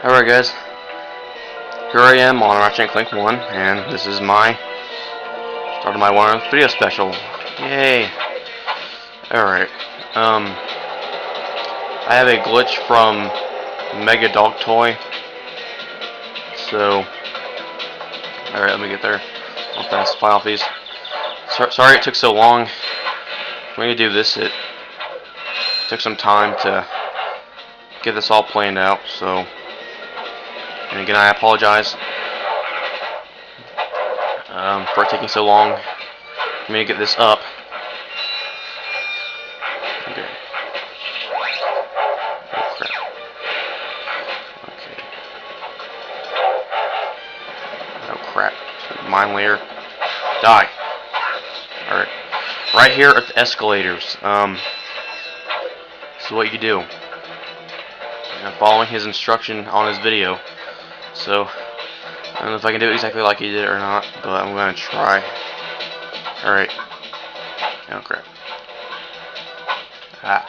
Alright guys, here I am on Ratchet and Clank 1, and this is my start of my one video special. Yay! Alright, I have a glitch from megadogtoy. So, alright, let me get there. I'll fast file off these. Sorry it took so long for me to do this. It took some time to get this all planned out, so. And again, I apologize for it taking so long for me to get this up. Okay. Oh crap. Okay. Oh crap. Mine layer. Die. Alright. Right here at the escalators. This is what you do. I'm following his instruction on his video. So, I don't know if I can do it exactly like he did it or not, but I'm going to try. Alright. Oh crap. Ah.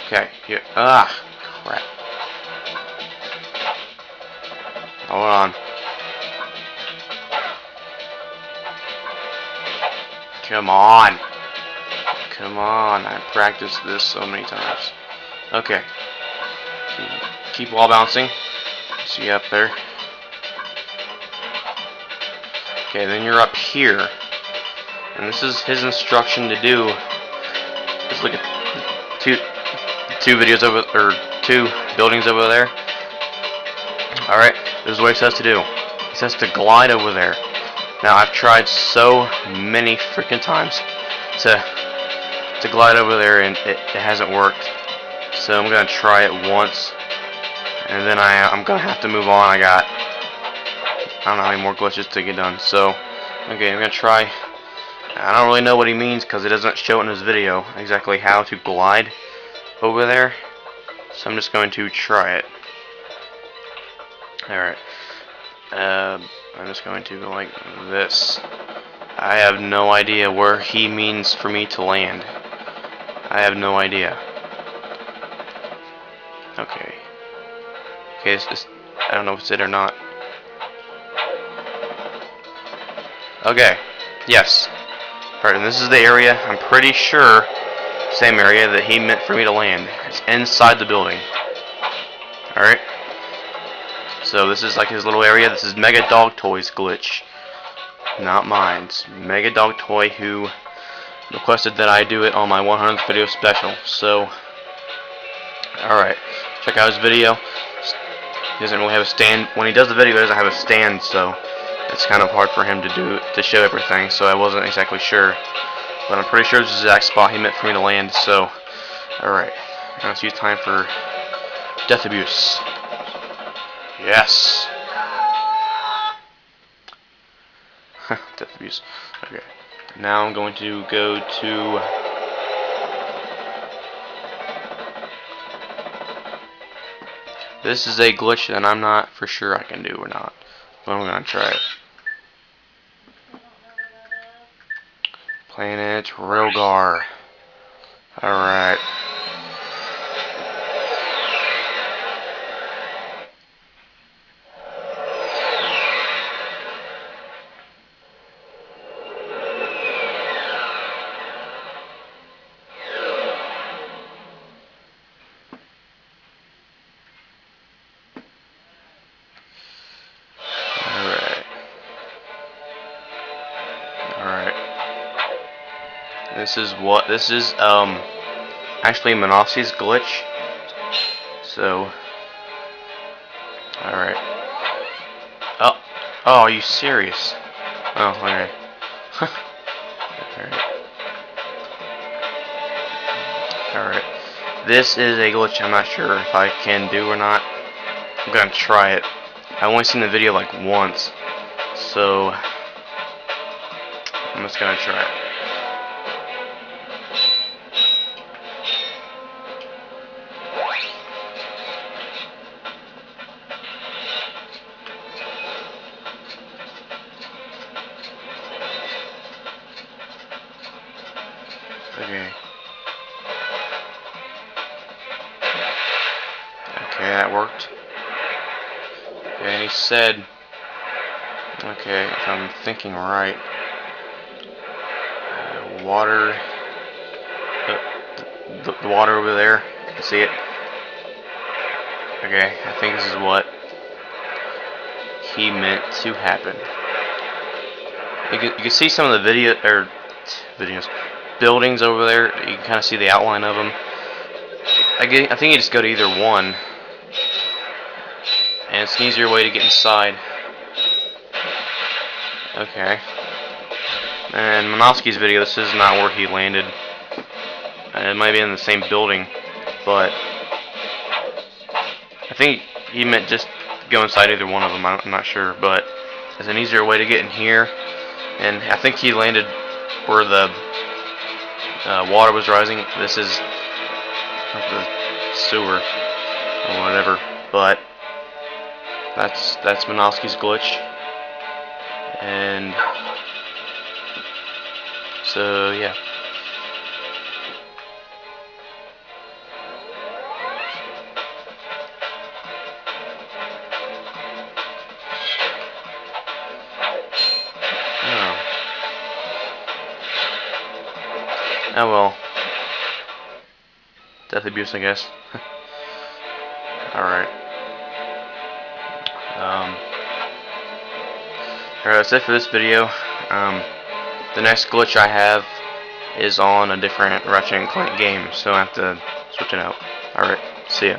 Okay, here. Ah, crap. Hold on. Come on. Come on. I practiced this so many times. Okay. Keep wall bouncing. See you up there. Okay, then you're up here. And this is his instruction to do. Just look at the two videos over, or two buildings over there. Alright, this is what he says to do. He says to glide over there. Now I've tried so many freaking times to glide over there, and it hasn't worked. So I'm gonna try it once, and then I'm gonna have to move on. I don't know how many more glitches to get done. So okay, I'm gonna try. I don't really know what he means because it doesn't show in his video exactly how to glide over there. So I'm just going to try it. Alright. I'm just going to go like this. I have no idea where he means for me to land. I have no idea. Okay. Okay, I don't know if it's it or not. Okay. Yes. Alright, and this is the area, I'm pretty sure, same area that he meant for me to land. It's inside the building. Alright. So this is like his little area. This is megadogtoy's glitch. Not mine. It's megadogtoy who requested that I do it on my 100th video special. So, alright. Check out his video. He doesn't really have a stand. When he does the video, he doesn't have a stand, so it's kind of hard for him to show everything. So I wasn't exactly sure. But I'm pretty sure this is the exact spot he meant for me to land. So, alright. Now it's use time for death abuse. Yes. Death abuse. Okay. Now I'm going to go to this is a glitch that I'm not for sure I can do or not. But I'm gonna try it. Planet Rogar. Alright. This is actually Malnofski's glitch. So alright. Oh, are you serious? Oh, okay. Alright. This is a glitch I'm not sure if I can do or not. I'm gonna try it. I've only seen the video like once. So I'm just gonna try it. Okay. that worked. Okay, and he said, okay, if I'm thinking right, water, the water over there, you can see it. Okay, I think this is what he meant to happen. You can see some of the videos, buildings over there. You can kind of see the outline of them. I think you just go to either one, and it's an easier way to get inside. Okay. And Malnofski's video, this is not where he landed. It might be in the same building, but I think he meant just go inside either one of them. I'm not sure, but it's an easier way to get in here. And I think he landed where the water was rising. This is the sewer or whatever, but that's Malnofski's glitch. And so yeah. Oh well. Death abuse, I guess. Alright. Alright, that's it for this video. The next glitch I have is on a different Ratchet and Clank game, so I have to switch it out. Alright, see ya.